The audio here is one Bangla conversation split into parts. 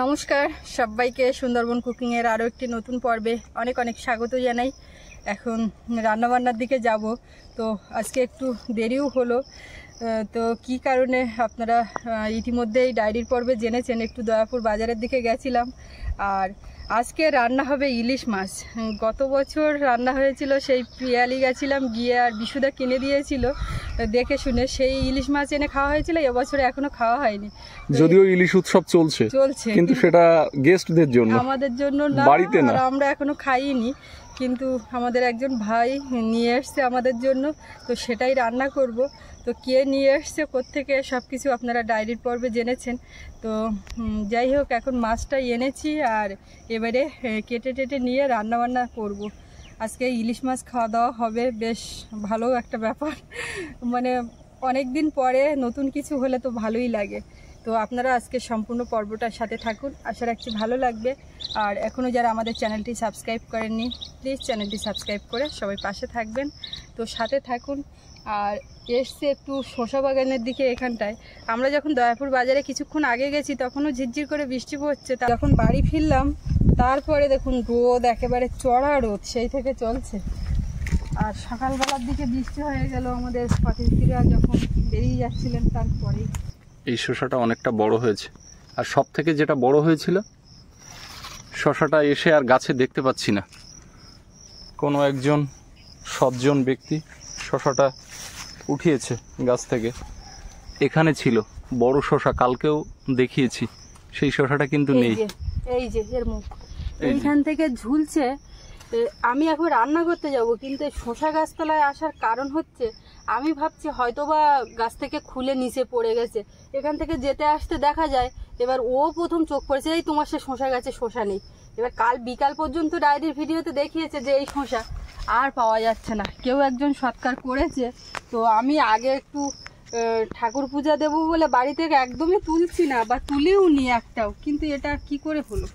নমস্কার সবাইকে সুন্দরবন কুকিং এর আরো একটি নতুন পর্বে অনেক অনেক স্বাগত জানাই। এখন রান্নাবান্নার দিকে যাব, তো আজকে একটু দেরিও হলো। তো কি কারণে আপনারা ইতিমধ্যেই ডায়েরির পর্বে জেনেছেন, একটু দয়াপুর বাজারের দিকে গেছিলাম। আর আজকে রান্না হবে ইলিশ মাছ। গত বছর রান্না হয়েছিল, সেই পিয়ালি গেছিলাম গিয়ে, আর বিশুদা কিনে দিয়েছিল দেখে শুনে, সেই ইলিশ মাছ এনে খাওয়া হয়েছিল। এবছরে এখনো খাওয়া হয়নি, যদিও ইলিশ উৎসব চলছে কিন্তু সেটা গেস্টদের জন্য, আমাদের জন্য না। বাড়িতে না, আমরা এখনো খাইনি, কিন্তু আমাদের একজন ভাই নিয়ে এসছে আমাদের জন্য, তো সেটাই রান্না করব। তো কে নিয়ে এসছে কোত্থেকে সব কিছু আপনারা ডায়েরির পর্বে জেনেছেন। তো যাই হোক, এখন মাছটাই এনেছি আর এবারে কেটে টেটে নিয়ে রান্নাবান্না করব। আজকে ইলিশ মাছ খাওয়া দাওয়া হবে, বেশ ভালো একটা ব্যাপার। মানে অনেক দিন পরে নতুন কিছু হলে তো ভালোই লাগে। তো আপনারা আজকে সম্পূর্ণ পর্বটার সাথে থাকুন, আশা রাখছি ভালো লাগবে। আর এখনও যারা আমাদের চ্যানেলটি সাবস্ক্রাইব করেননি, প্লিজ চ্যানেলটি সাবস্ক্রাইব করে সবাই পাশে থাকবেন। তো সাথে থাকুন। আর এসছে একটু শসা বাগানের দিকে। এখানটায় আমরা যখন দয়াপুর বাজারে কিছুক্ষণ আগে গেছি তখনও ঝিরঝির করে বৃষ্টি পড়ছে, যখন বাড়ি ফিরলাম তারপরে দেখুন রোদ, একেবারে চড়া রোদ সেই থেকে চলছে। আর সকালবেলার দিকে বৃষ্টি হয়ে গেল আমাদের অতিথিরা যখন বেরিয়ে যাচ্ছিলেন তারপরেই। এই শসাটা অনেকটা বড় হয়েছে, আর সব থেকে যেটা বড় হয়েছিল, শসাটা এসে আর গাছে দেখতে পাচ্ছি না। কোনো একজন সজ্জন ব্যক্তি শসাটা উঠিয়েছে গাছ থেকে। এখানে ছিল বড় শসা, কালকেও দেখিয়েছি, সেই শসাটা কিন্তু নেই। এই যে এর মুখ এইখান থেকে ঝুলছে। আমি এখন রান্না করতে যাব, কিন্তু শসা গাছতলায় আসার কারণ হচ্ছে আমি ভাবছি হয়তোবা গাছ থেকে খুলে নিচে পড়ে গেছে। এখান থেকে যেতে আসতে দেখা যায়, এবার ও প্রথম চোখ পড়েছে এই তোমার সে শসা গাছে শসা নেই। এবার কাল বিকাল পর্যন্ত ডায়েরির ভিডিওতে দেখিয়েছে যে এই শসা আর পাওয়া যাচ্ছে না, কেউ একজন সৎকার করেছে। তো আমি আগে একটু ঠাকুর পূজা দেবো বলে বাড়ি থেকে একদমই তুলছি না, বা তুলিও নি একটাও, কিন্তু এটা কি করে হলো?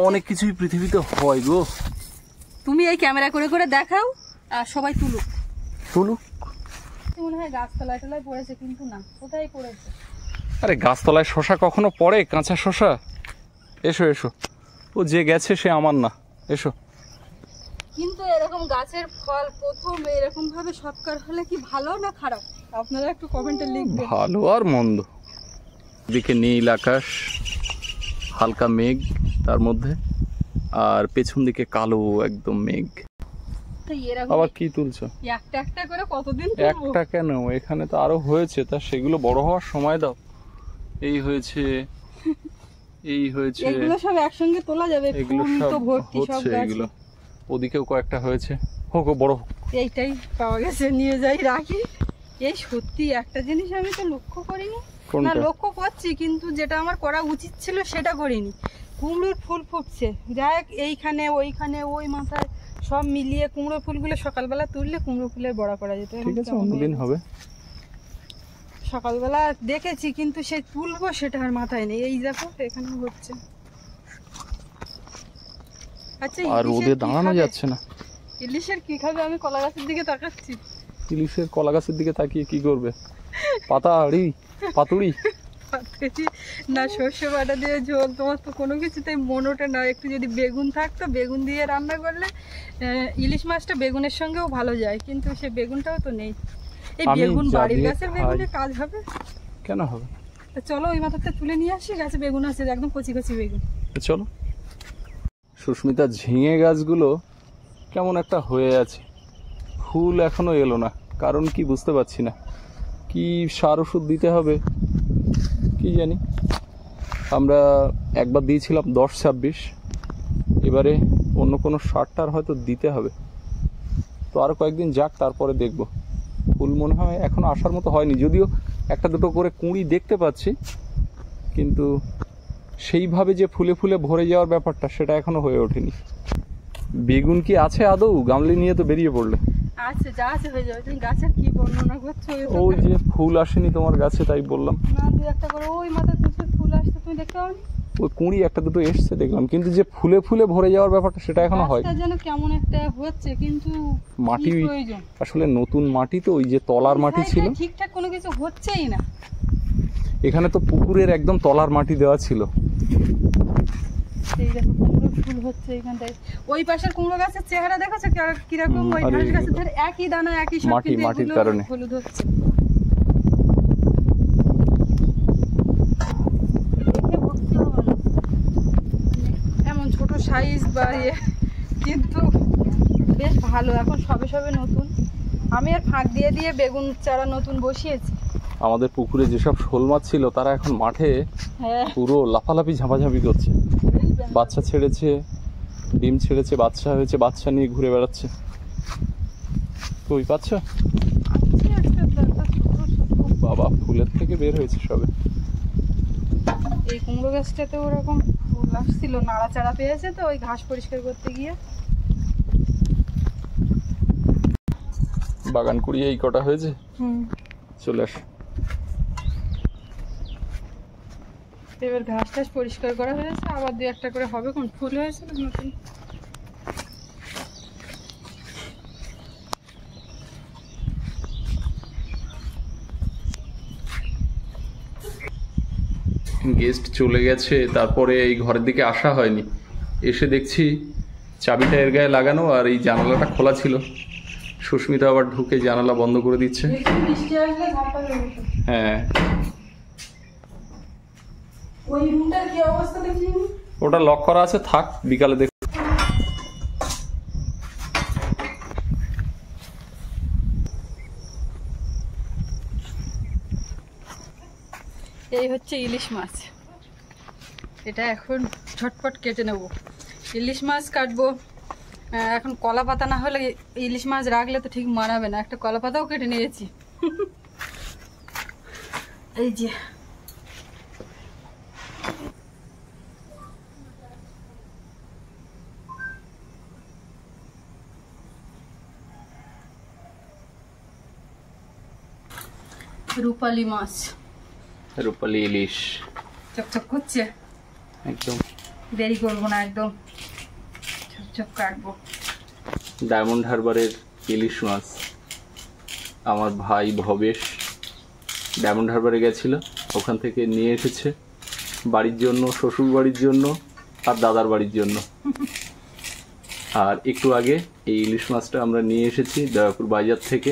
অনেক কিছুই পৃথিবীতে হয় গো। তুমি এই ক্যামেরা করে করে দেখাও আর সবাই তুলুক। মনে হয় গাছতলায় টলায় পড়েছে, কিন্তু না, কোথায় পড়েছে? আরে গাছতলায় শসা কখনো পড়ে? কাঁচা শসা? এসো এসো, ও যে গেছে সে আমার না, এসো। কিন্তু এরকম গাছের ফল প্রথম এরকম ভাবে সৎকার হলে কি ভালো না খারাপ? আপনারা একটু কমেন্টে লিখবেন। ভালো আর মন্দ। দিকে নীল আকাশ, হালকা মেঘ তার মধ্যে, আর পেছন দিকে কালো একদম মেঘ। আবার কি তুলছো? একটা একটা করে কতদিন? একটা কেন, এখানে তো আরো হয়েছে, তা সেগুলো বড় হওয়ার সময় দাও। এই হয়েছে, এই হয়েছে, এগুলো সব একসঙ্গে তোলা যাবে। এগুলো সব হচ্ছে, এগুলো ওদিকেও কয়েকটা হয়েছে, হোক বড় হোক। এইটাই পাওয়া গেছে, নিয়ে যাই রাখি। এই সত্যি একটা জিনিস আমি তো লক্ষ্য করিনি, না লক্ষ্য করছি কিন্তু যেটা আমার করা উচিত ছিল সেটা করিনি। কুমড়োর ফুল ফুটছে, যাই এইখানে ওইখানে ওই মাথায় সব মিলিয়ে কুমড়ো ফুলগুলো সকালবেলা তুললে কুমড়ো ফুলের বড়া করা যেত। ঠিক আছে, অন্যদিন হবে। সকালবেলা দেখেছি কিন্তু সেই তুলবো সেটা আর মাথায় নেই। এই দেখো এখানে হচ্ছে। আচ্ছা, আর রোদে দাঁড়ানো যাচ্ছে না। ইলিশের কি খাবে? আমি কলা গাছের দিকে তাকাচ্ছি। ইলিশের কলা গাছের দিকে তাকিয়ে কি করবে? পাতুড়ি না সর্ষে বাটা দিয়ে ঝোল, তোমার তো কোনো কিছুতেই মন ওঠে না। একটু যদি বেগুন থাকতো, বেগুন দিয়ে রান্না করলে ইলিশ মাছটা বেগুনের সঙ্গেও ভালো যায়, কিন্তু সে বেগুনটাও তো নেই। এই বেগুন বাড়ির গাছের বেগুনে কাজ হবে? কেন হবে? চলো ওই মাথাটা তুলে নিয়ে আসি, গাছে বেগুন আছে একদম কচি কচি বেগুন। চলো। সুস্মিতা, ঝিঙে গাছগুলো কেমন একটা হয়ে আছে, ফুল এখনো এলো না, কারণ কি বুঝতে পারছি না। কি সার ওষুধ দিতে হবে কি জানি। আমরা একবার দিয়েছিলাম 10-26, এবারে অন্য কোনো সারটার হয়তো দিতে হবে। তো আর কয়েকদিন যাক, তারপরে দেখব। ফুল মনে হয় এখনো আসার মতো হয়নি, যদিও একটা দুটো করে কুঁড়ি দেখতে পাচ্ছি, কিন্তু সেইভাবে যে ফুলে ফুলে ভরে যাওয়ার ব্যাপারটা সেটা এখনো হয়ে ওঠেনি। বেগুন কি আছে আদৌ? গামলি নিয়ে তো বেরিয়ে পড়লে। আছে, যা আছে হয়ে যাবে। তুমি গাছের কি বর্ণনা করছো? ওই যে ফুল আসেনি তোমার গাছে, তাই বললাম। না, দুই একটা করে ওই মাথায় তুলসী ফুল আসছে, তুমি দেখতে পাওনি? ওই কুঁড়ি একটা দুটো এসছে দেখলাম, কিন্তু যে ফুলে ফুলে ভরে যাওয়ার ব্যাপারটা সেটা এখনো হয়। যেন কেমন একটা হচ্ছে, কিন্তু মাটি আসলে নতুন মাটি তো, ওই যে তলার মাটি ছিল, ঠিকঠাক কোনো কিছু হচ্ছেই না। এখানে তো পুকুরের একদম তলার মাটি দেওয়া ছিল, এই দেখো কুমড়ো ফুল হচ্ছে এইখানটায়। ওই পাশের কুমড়ো গাছের চেহারা দেখেছো কিরকম? ওই আরে ঢাস গাছের ধরে একই দানা একই সব, মাটি, কিন্তু মাটির এগুলো কারণে। হলুদ হচ্ছে। দেখে ভক্তি হবে না। মানে এমন ছোট সাইজ বা কিন্তু বেশ ভালো। এখন সবে সবে নতুন। আমি আর ফাঁক দিয়ে দিয়ে বেগুন চারা নতুন বসিয়েছি। আমাদের পুকুরে যেসব শোল মাছ ছিল তারা এখন মাঠে হ্যাঁ, পুরো লাফালাফি ঝাঁপাঝাঁপি করছে। বাচ্চা ছেড়েছে, ডিম ছেড়েছে, বাচ্চা হয়েছে, বাচ্চা নিয়ে ঘুরে বেড়াচ্ছে। কই বাচ্চা? বাবা, ফুলের থেকে বের হয়েছে সবে। এই কুমড়ো গাছটাতে ওরকম ফুল আসছিল, নাড়াচাড়া পেয়েছে তো ওই ঘাস পরিষ্কার করতে গিয়ে। বাগান কুড়িয়ে এই কটা হয়েছে, চলে আস। এবার ঘাস টাস পরিষ্কার করা হয়েছে, আবার দু একটা করে হবে। কোন ফুল হয়েছে নতুন। গেস্ট চলে গেছে, তারপরে এই ঘরের দিকে আসা হয়নি। এসে দেখছি চাবিটা এর গায়ে লাগানো আর এই জানালাটা খোলা ছিল। সুস্মিতা আবার ঢুকে জানালা বন্ধ করে দিচ্ছে। হ্যাঁ, ওই রুমটার কি অবস্থা দেখি? ওটা লক করা আছে, থাক, বিকালে দেখ। এই হচ্ছে ইলিশ মাছ। এটা এখন ঝটপট কেটে নেব। ইলিশ মাছ কাটবো এখন। কলা পাতা না হলে ইলিশ মাছ রাখলে তো ঠিক মানাবে না। একটা কলা পাতাও কেটে নিয়েছি। এই যে রূপালি মাছ, রূপালি ইলিশ চকচক করছে একদম। দেরি করবো না, একদম চকচক কাটবো। ডায়মন্ড হারবারের ইলিশ মাছ। আমার ভাই ভবেশ ডায়মন্ড হারবারে গেছিল, ওখান থেকে নিয়ে এসেছে বাড়ির জন্য, শ্বশুর বাড়ির জন্য আর দাদার বাড়ির জন্য। আর একটু আগে এই ইলিশ মাছটা আমরা নিয়ে এসেছি দয়াপুর বাজার থেকে।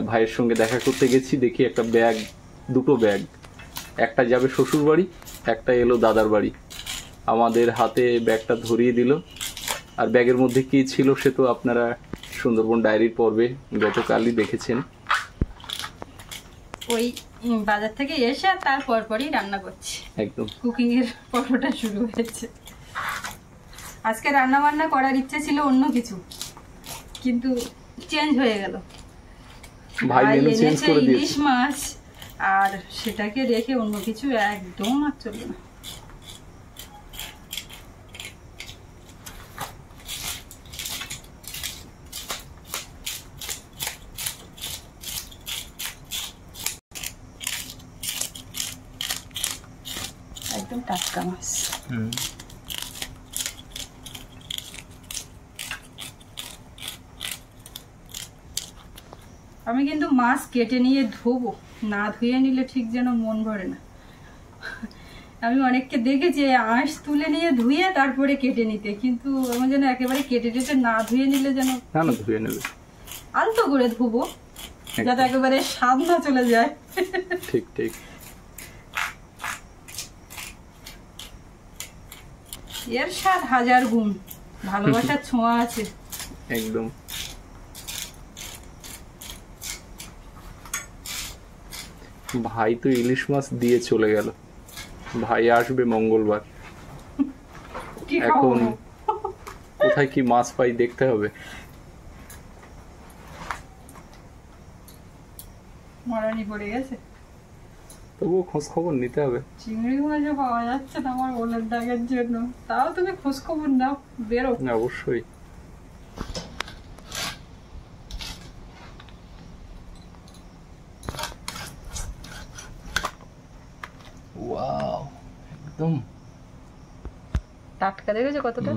ভাইয়ের সঙ্গে দেখা করতে গেছি, দেখি একটা ব্যাগ, দুটো ব্যাগ, একটা যাবে শ্বশুর বাড়ি, একটা এলো দাদার বাড়ি। আমাদের হাতে ব্যাগটা ধরিয়ে দিল। আর ব্যাগের মধ্যে কি ছিল সে তো আপনারা সুন্দরবন ডায়েরির পর্বে গতকালই দেখেছেন। ওই বাজার থেকে এসে তার পরপরই রান্না করছি, একদম কুকিং এর পর্বটা শুরু হয়েছে। আজকে রান্না বান্না করার ইচ্ছে ছিল অন্য কিছু, কিন্তু চেঞ্জ হয়ে গেল। ভাই মেনু চেঞ্জ এনেছে করে ইলিশ দিয়েছে। মাছ, আর সেটাকে রেখে অন্য কিছু একদম আর চলবে না। একদম টাটকা মাছ। আমি কিন্তু মাছ কেটে নিয়ে ধোবো, না ধুয়ে নিলে ঠিক যেন মন ভরে না। আমি অনেককে দেখেছি আঁশ তুলে নিয়ে ধুয়ে তারপরে কেটে নিতে, কিন্তু আমার যেন একেবারে কেটে টেটে না ধুয়ে নিলে যেন। না না, ধুয়ে নেবে, আলতো করে ধুবো যাতে একেবারে স্বাদ না চলে যায়। ঠিক ঠিক। এর স্বাদ হাজার গুণ, ভালোবাসার ছোঁয়া আছে একদম। ভাই তো ইলিশ মাছ দিয়ে চলে গেল, ভাই আসবে মঙ্গলবার। কি খাবো? এখন কোথায় কি মাছ পাই দেখতে হবে। মারানি পড়ে গেছে, তবুও খোঁজ খবর নিতে হবে। চিংড়ি মাছ পাওয়া যাচ্ছে না আমার ওলের ডাকের জন্য, তাও তুমি খোঁজ খবর নাও, বেরো। অবশ্যই। ওয়াও, একদম টাটকা দেখেছো কতটা?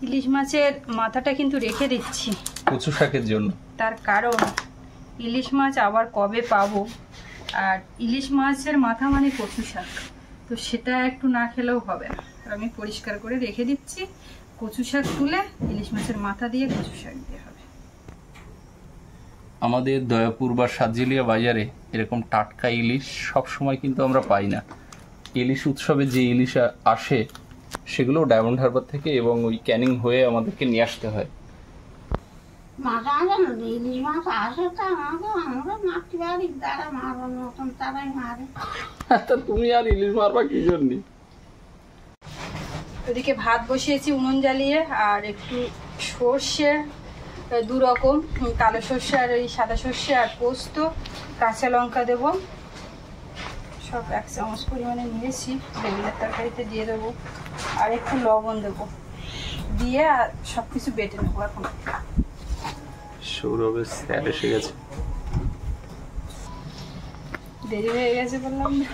ইলিশ মাছের মাথাটা কিন্তু রেখে দিচ্ছি কচু শাকের জন্য। তার কারণ ইলিশ মাছ আবার কবে পাবো, আর ইলিশ মাছের মাথা মানে কচু শাক, তো সেটা একটু না খেলেও হবে না। আমি পরিষ্কার করে রেখে দিচ্ছি, কচু শাক তুলে ইলিশ মাছের মাথা দিয়ে কচু শাক দিয়ে হবে। আমাদের দয়াপুর বা সাতজিলিয়া বাজারে এরকম টাটকা ইলিশ সব সময় কিন্তু আমরা পাই না। ইলিশ উৎসবে যে ইলিশ আসে সেগুলো ডায়মন্ড হারবার থেকে এবং ওই ক্যানিং হয়ে আমাদেরকে নিয়ে আসতে হয়। মাছ আনবে না, ইলিশ মাছ আসে তো আমরা মারতে পারি, তারা মারার মতন তারাই মারে। তা তুমি আর ইলিশ মারবা কি জন্য? ওদিকে ভাত বসিয়েছি উনুন জ্বালিয়ে, আর একটু সর্ষে, দু রকম, কালো সর্ষে আর ওই সাদা সর্ষে, আর পোস্ত, কাঁচা লঙ্কা দেবো, সব 1 চামচ পরিমাণে নিয়েছি। বেগুনের তরকারিতে দিয়ে দেবো, আর একটু লবণ দেবো, দিয়ে আর সব কিছু বেটে নেবো। এখন সৌরভের স্যার এসে গেছে। দেরি হয়ে গেছে বললাম না।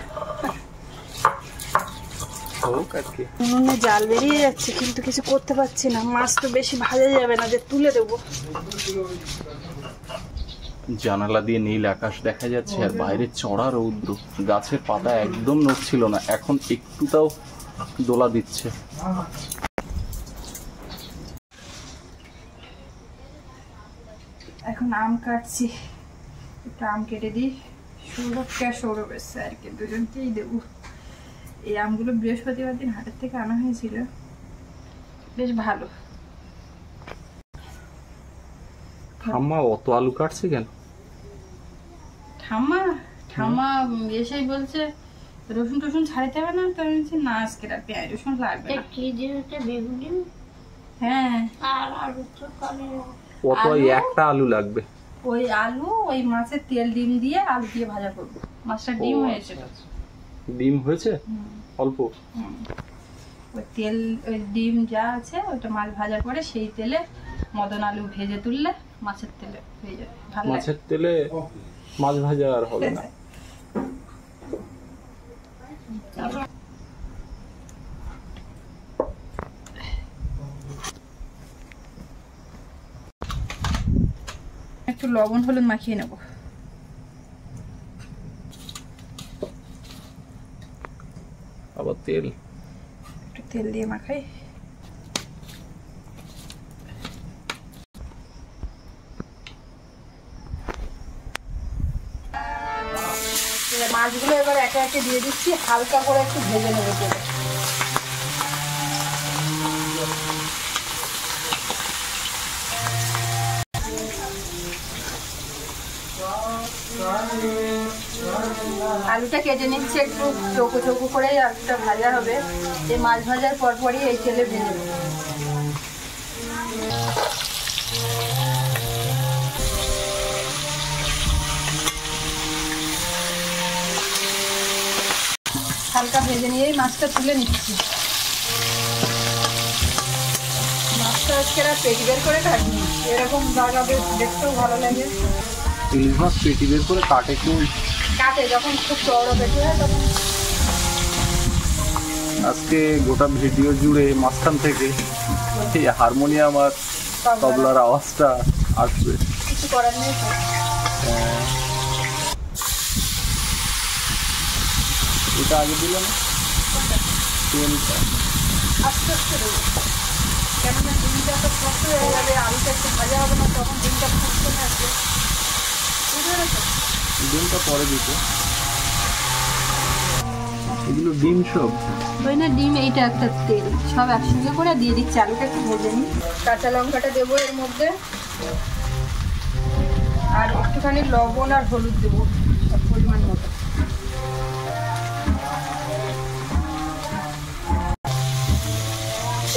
উনুনে জাল বেরিয়ে যাচ্ছে কিন্তু কিছু করতে পারছি না। মাছ তো বেশি ভাজা যাবে না, যে তুলে দেবো। জানালা দিয়ে নীল আকাশ দেখা যাচ্ছে, আর বাইরে চড়া রৌদ্র, গাছের পাতা একদম নড়ছিল না, এখন একটুটাও দোলা দিচ্ছে। এখন আম কাটছি, একটু আম কেটে দিই। সৌরভকে আর সৌরভের স্যারকে দুজনকেই দেবো। এই আমগুলো বৃহস্পতিবার দিন হাটের থেকে আনা হয়েছিল, বেশ ভালো। ঠাম্মা অত আলু কাটছে কেন? ঠাম্মা এসেই বলছে রসুন টসুন ছাড়াইতে হবে না, তো আমি বলছি না আজকে আর পেঁয়াজ রসুন লাগবে না। কি দিয়েছে? বেগুনি হ্যাঁ, আর আলু তো করে। কত? একটা আলু লাগবে? ওই আলু ওই মাছের তেল ডিম দিয়ে আলু দিয়ে ভাজা করবো। মাছটা ডিম হয়েছে। ডিম হয়েছে অল্প? ওই তেল, ওই ডিম যা আছে ওইটা মাছ ভাজা করে সেই তেলে মদন আলু ভেজে তুললে মাছের তেলে হয়ে যাবে। মাছের তেলে মাছ ভাজা আর হবে না। একটু লবণ হলুদ মাখিয়ে নেব। আবার তেল? একটু তেল দিয়ে মাখাই। মাছগুলো এবার একে একে দিয়ে দিচ্ছি, হালকা করে একটু ভেজে নেবো তেলে। আলুটা কেটে নিচ্ছি একটু চৌকো চৌকো করে, আলুটা ভাজা হবে। এই মাছ ভাজার পরপরই এই তেলে ভেজে নেব। হালকা ভেজে নিয়েই মাছটা তুলে নিচ্ছি। মাছটা আজকে পেটি বের করে কাটনি, এরকম জায়গা বেশ দেখতেও ভালো লাগে। ইলিশ মাছ পেটি বের করে কাটে কেউ? কাটে যখন খুব চওড়া পেটি হয় তখন। আজকে গোটা ভিডিও জুড়ে মাঝখান থেকে এই হারমোনিয়াম আর তবলার আওয়াজটা আসবে, কিছু করার নেই। এটা আগে দিল না তেলটা? আস্তে আস্তে দেবো, কেননা ডিমটা তো শক্ত হয়ে যাবে, আলুটা একটু ভাজা হবে না, তখন ডিমটা ফুটতে থাকবে। বুঝতে পেরেছো? ডিমটা পরে দিতে। এগুলো ডিম সব? ওই না ডিম, এইটা একটা তেল, সব একসঙ্গে করে দিয়ে দিচ্ছি। আলুটা একটু ভেজে নিই। কাঁচা লঙ্কাটা দেবো এর মধ্যে, আর একটুখানি লবণ আর হলুদ দেবো সব পরিমাণ মতো।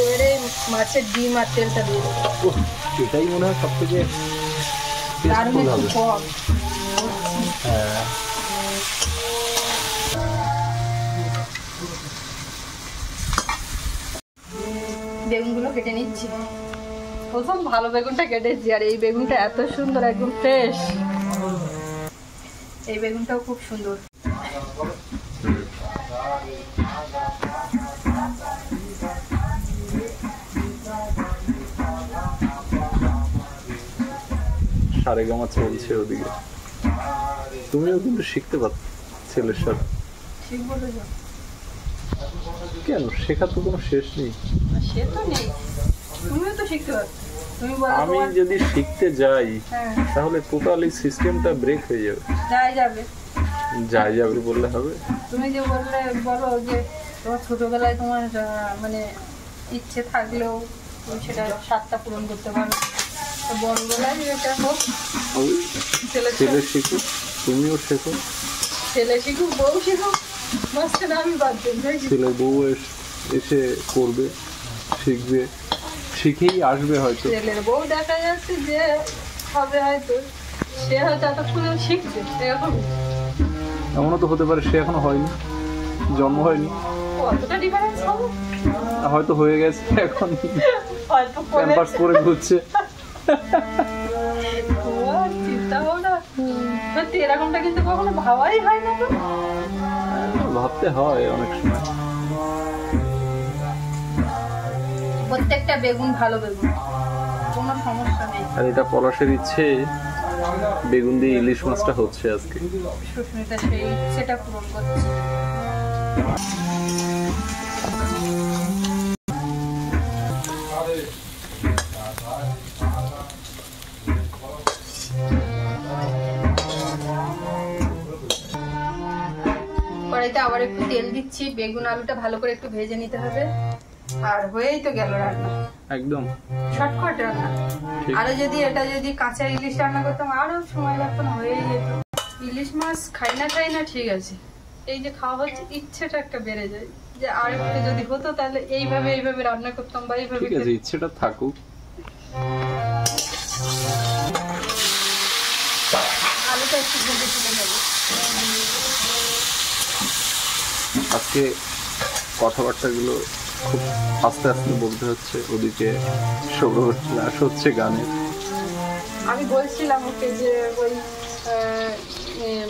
এবারে মাছের ডিম আর তেলটা দিয়ে দেবো। এটাই মনে হয় সব থেকে দারুণ একটু কম। হ্যাঁ, বেগুনগুলো কেটে নিচ্ছি। প্রথম ভালো বেগুনটা কেটেছি, আর এই বেগুনটা এত সুন্দর, একদম ফ্রেশ। এই বেগুনটাও খুব সুন্দর। সারেগামা চলছে ওদিকে। তুমিও কিন্তু শিখতে পারো ছেলের সাথে। শিখবো তো যা। কেন, শেখার তো কোনো শেষ নেই। সে তো নেই, তুমিও তো শিখতে পারছো। তুমি বলো আমি যদি শিখতে যাই হ্যাঁ তাহলে টোটালি সিস্টেমটা ব্রেক হয়ে যাবে। যাই যাবে বললে হবে? তুমি যে বললে বলো যে তোমার ছোটবেলায় তোমার মানে ইচ্ছে থাকলেও তুমি সেটা স্বাদটা পূরণ করতে পারো, তো বড়বেলায় এটা হোক। ছেলে শিখুক, তুমিও শেখো। ছেলে শিখুক, বউ শিখুক, মাঝখানে আমি বাদ দিই। ছেলে বউ এসে করবে, শিখবে, শিখেই আসবে হয়তো। ছেলের বউ দেখা যাচ্ছে যে হবে হয়তো, সে হয়তো এতক্ষণ শিখবে, এরকম এমনও তো হতে পারে সে এখনো হয়নি, জন্ম হয়নি, কতটা ডিফারেন্স হবে, হয়তো হয়ে গেছে, এখন হয়তো ক্যাম্পাস করে ঘুরছে। চিন্তা ভাবনা সত্যি এরকমটা কিন্তু কখনো ভাবাই হয় না। তো ভাবতে হয় অনেক সময়। প্রত্যেকটা বেগুন ভালো বেগুন, কোনো সমস্যা নেই। আর এটা পলাশের ইচ্ছে, বেগুন দিয়ে ইলিশ মাছটা হচ্ছে আজকে। সুস্মিতা সেই ইচ্ছেটা পূরণ করছে। কড়াইতে আবার একটু তেল দিচ্ছি, বেগুন আলুটা ভালো করে একটু ভেজে নিতে হবে। আর হয়েই তো গেল রান্না, একদম শর্টকাট রান্না। আরো যদি এটা যদি কাঁচা ইলিশ রান্না করতাম আরো সময় লাগতো না, হয়েই যেত। ইলিশ মাছ খাই না ঠিক আছে, এই যে খাওয়া হচ্ছে ইচ্ছেটা একটা বেড়ে যায় যে আর একটু যদি হতো তাহলে এইভাবে রান্না করতাম বা এইভাবে। ঠিক আছে, ইচ্ছেটা থাকুক। আলুটা একটু ভেজে তুলে নেবো। আজকে কথাবার্তাগুলো খুব আস্তে আস্তে বলতে হচ্ছে, ওদিকে সৌরভ ক্লাস হচ্ছে গানের। আমি বলছিলাম ওকে যে ওই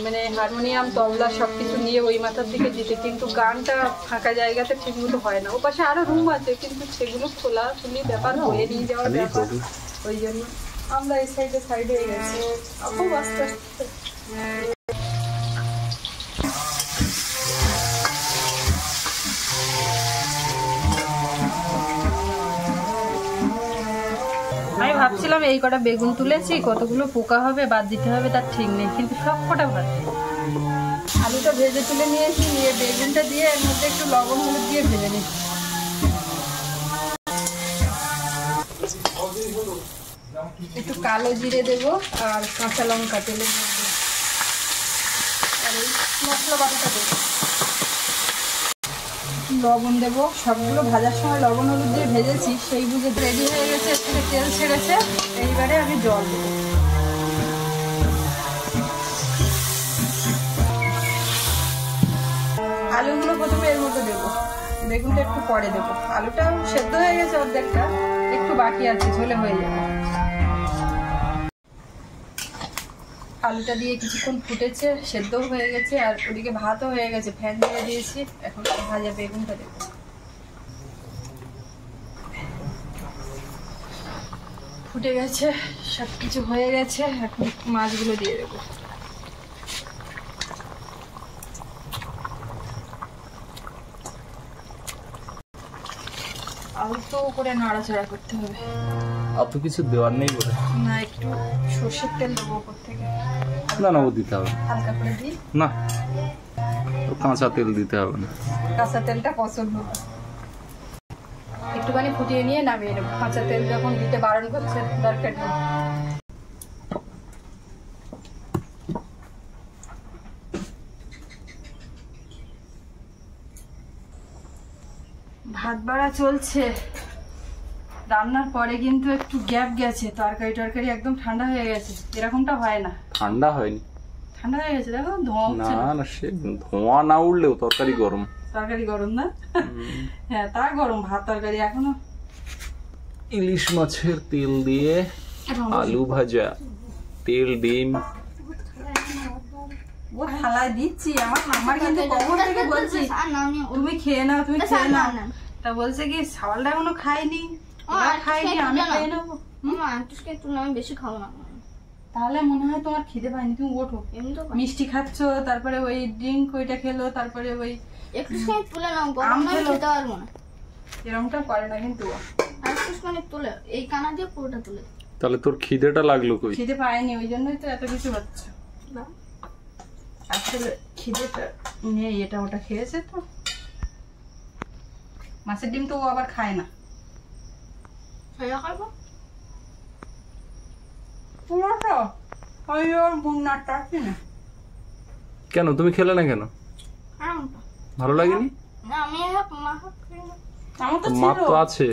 মানে হারমোনিয়াম তবলা সবকিছু নিয়ে ওই মাথার দিকে যেতে, কিন্তু গানটা ফাঁকা জায়গাতে ঠিক মতো হয় না। ও পাশে আরো রুম আছে কিন্তু সেগুলো খোলা খুলি ব্যাপার, হয়ে নিয়ে যাওয়ার ব্যাপার, ওই জন্য আমরা এই সাইডে হয়ে গেছি খুব আস্তে আস্তে। আমি ভাবছিলাম এই কটা বেগুন তুলেছি, কতগুলো পোকা হবে বাদ দিতে হবে তার ঠিক নেই, কিন্তু সব কটা ভাত। আলুটা ভেজে তুলে নিয়েছি, নিয়ে বেগুনটা দিয়ে এর মধ্যে একটু লবণ হলুদ দিয়ে ভেজে নিচ্ছি। একটু কালো জিরে দেবো আর কাঁচা লঙ্কা তেলের মধ্যে, আর এই মশলা বাটাটা দেবো, লবণ দেবো। সবগুলো ভাজার সময় লবণ হলুদ দিয়ে ভেজেছি, সেই বুঝে রেডি হয়ে গেছে, এর থেকে তেল ছেড়েছে। এইবারে আমি জল দেবো। আলুগুলো প্রথমে এর মধ্যে দেবো, বেগুনটা একটু পরে দেবো। আলুটা সেদ্ধ হয়ে গেছে অর্ধেকটা, একটু বাকি আছে, ঝোলে হয়ে যাবে। আলুটা দিয়ে কিছুক্ষণ ফুটেছে, সেদ্ধও হয়ে গেছে, আর ওদিকে ভাতও হয়ে গেছে, ফ্যান দিয়ে দিয়েছি। এখন ভাজা বেগুনটা দেবো। ফুটে গেছে, সব কিছু হয়ে গেছে, এখন মাছগুলো দিয়ে দেবো। আলতো করে নাড়াচাড়া করতে হবে। অত কিছু দেওয়ার নেই বলে না, একটু সর্ষের তেল দেবো উপর থেকে। না ও দিতে হবে হালকা করে দিই না, কাঁচা তেল দিতে হবে না। কাঁচা তেলটা পছন্দ, একটুখানি ফুটিয়ে নিয়ে নামিয়ে নেবো। কাঁচা তেল যখন দিতে বারণ করছে দরকার নেই। ভাত বাড়া চলছে, রান্নার পরে কিন্তু একটু গ্যাপ গেছে, তরকারি একদম ঠান্ডা হয়ে গেছে। এরকমটা হয় না, ঠান্ডা হয়নি, ঠান্ডা হয়ে গেছে। দেখো ধোঁয়া উঠছে না, সে ধোঁয়া না উঠলেও তরকারি গরম। তরকারি গরম না? হ্যাঁ তা গরম, ভাত তরকারি এখনো। ইলিশ মাছের তেল দিয়ে আলু ভাজা, তেল ডিম। ও থালায় দিচ্ছি, আমার কিন্তু কখন থেকে বলছি তুমি খেয়ে নাও, তুমি খেয়ে নাও। তা বলছে কি সাওয়ালটা এখনো খাইনি, খাইনি, আমি খেয়ে নেবো। একটু নামে বেশি খাও না। তাহলে মনে হয় তোমার খিদে পায়নি, তুমি ওঠো। এমনি তো মিষ্টি খাচ্ছ, তারপরে ওই ড্রিঙ্ক ওইটা খেলো, তারপরে ওই একটু সময় তুলে নাও, গরম না খেলো। খেতে পারবো না। এরকমটা করে না কিন্তু ও। আর একটু সময় তুলে এই কানা দিয়ে পুরোটা তুলে তাহলে তোর খিদেটা লাগলো কই? খিদে পায়নি, ওই জন্যই তো এত কিছু হচ্ছে। দাও। আসলে খিদেটা নেই, এটা ওটা খেয়েছে তো। মাছের ডিম তো ও আবার খায় না। সেটা খাবো। পুরোটা ওই ওর মুন্নাটা আছে না। কেন তুমি খেলে না কেন? আমটা ভালো লাগেনি? না, আমি হাফ মা হাফ খাই না। আমার তো মাছ ছিল। তো আছে।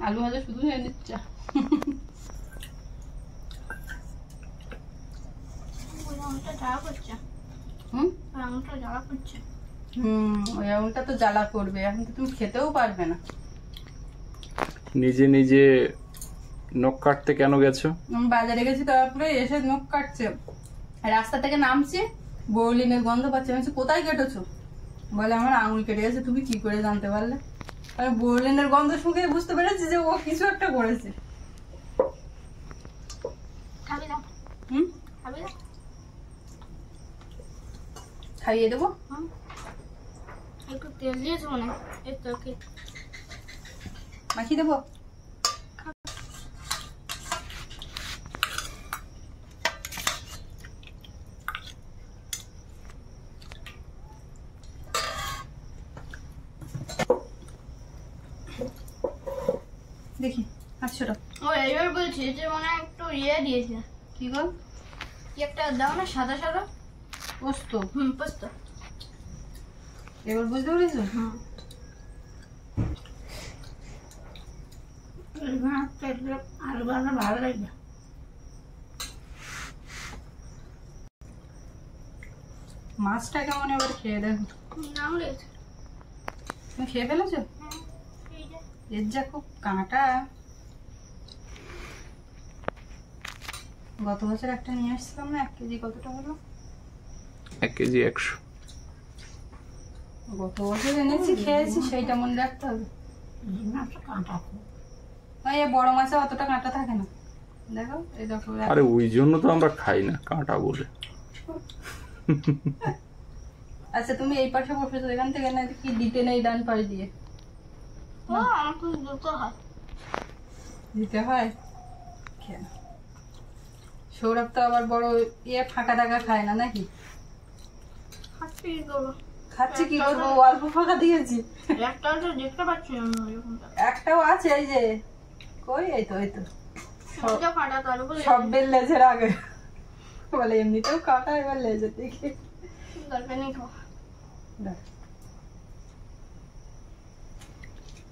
আলু ভাজা শুধু খেয়ে নিচ্ছে। ওই আমটা জ্বালা করছে, হুম ওই আমটা জ্বালা করছে। ওই আঙুলটা তো জ্বালা করবে, এখন তো তুমি খেতেও পারবে না। নিজে নিজে নখ কাটতে কেন গেছো? আমি বাজারে গেছি, তারপরে এসে নখ কাটছে, রাস্তা থেকে নামছি, বৌলিনের গন্ধ পাচ্ছি। আমি বলছি, কোথায় কেটেছো? বলে আমার আঙুল কেটে গেছে। তুমি কি করে জানতে পারলে? আমি বৌলিনের গন্ধ শুকে বুঝতে পেরেছি যে ও কিছু একটা করেছে। খাবি না? হুম খাবি না? খাইয়ে দেবো। হুম। একটু তেল দিয়েছো মনে হয় এই তো কি মাখিয়ে দেবো। দেখি আচ্ছা ও এইবার বলছি যে মনে হয় একটু ইয়ে দিয়েছে, কি গো? কি একটা দাও না সাদা সাদা। পোস্ত। পোস্ত। এবার বুঝতে পেরেছো? আলু ভাজা ভালো লাগবে। মাছটা কেমন এবার খেয়ে দেখো। নাম লেগেছে। তুমি খেয়ে ফেলেছো? এই যে এর যা খুব কাঁটা। গত বছর একটা নিয়ে আসছিলাম না, 1 কেজি কতটা হলো? 1 কেজি 100। গত বছর এনেছি, খেয়েছি, সেইটা মনে রাখতে হবে। ওই এই বড় মাছে অতটা কাঁটা থাকে না, দেখো এই দেখো। আরে ওই জন্য তো আমরা খাই না, কাঁটা বলে। আচ্ছা তুমি এই পাশে বসেছো, এখান থেকে না কি দিতে নেই ডান পাশ দিয়ে? ও আমার খুব দুটো হয়। দিতে হয়। খেয়ে নাও। সৌরভ তো আবার বড় ফাঁকা টাকা খায় না নাকি? খাচ্ছি কি করবো? খাচ্ছে কি করবো, অল্প ফাঁকা দিয়েছি। একটা তো দেখতে পাচ্ছি না আমি ওইরকমটা। একটাও আছে, এই যে কই, এই তো সবটা কাটা তো আলু বলে সব বেল লেজের আগে। বলে এমনিতেও কাটা, এবার লেজের দিকে। দরকার নেই খাওয়া।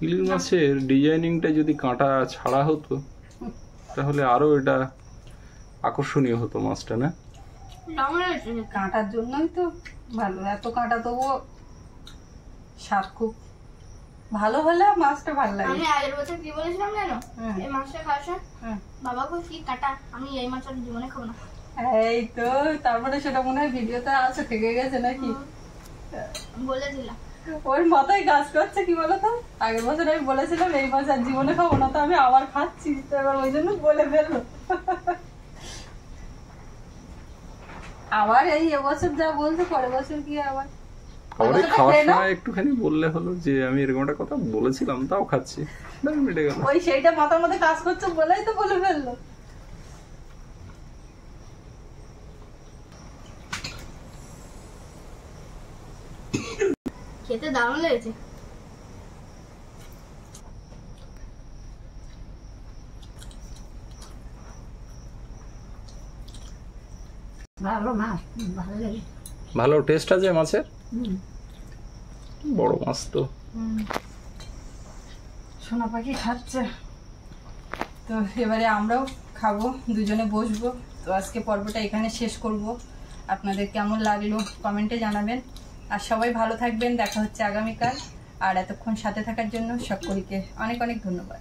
ইলিশ মাছের ডিজাইনিংটা যদি কাঁটা ছাড়া হতো তাহলে আরো এটা আকর্ষণীয় হতো মাছটা, না? নাম লেগেছে। কাঁটার জন্যই তো ভালো, এত কাঁটা তবুও স্বাদ খুব ভালো হলে মাছটা ভালো লাগে। আমি আগের বছর কি বলেছিলাম জানো? হ্যাঁ। এই মাছটা খাওয়ার হ্যাঁ। বাবা কই কি কাটা, আমি এই মাছ আর জীবনে খাবো না। এই তো, তারপরে সেটা মনে হয় ভিডিওতে আছে, থেকে গেছে নাকি? বলে দিলাম। ওর মাথায় কাজ করছে কি বলতো, আগের বছর আমি বলেছিলাম এই মাছ আর জীবনে খাবো না, তো আমি আবার খাচ্ছি, তো এবার ওই জন্য বলে ফেললো। আবার এই এবছর যা বলছে, পরের বছর কি আবার খাবারে খাওয়ার সময় একটুখানি বললে হলো যে আমি এরকম একটা কথা বলেছিলাম, তাও খাচ্ছি, মিটে গেল। ওই সেইটা মাথার মধ্যে কাজ করছে বলেই তো বলে ফেললো। খেতে দারুণ লেগেছে। ভালো মাছ, ভালো লাগে। ভালো টেস্ট আছে মাছের, বড় মাছ তো। সোনা পাখি খাচ্ছে, তো এবারে আমরাও খাবো, দুজনে বসবো। তো আজকে পর্বটা এখানে শেষ করব। আপনাদের কেমন লাগলো কমেন্টে জানাবেন, আর সবাই ভালো থাকবেন। দেখা হচ্ছে আগামীকাল। আর এতক্ষণ সাথে থাকার জন্য সকলকে অনেক অনেক ধন্যবাদ।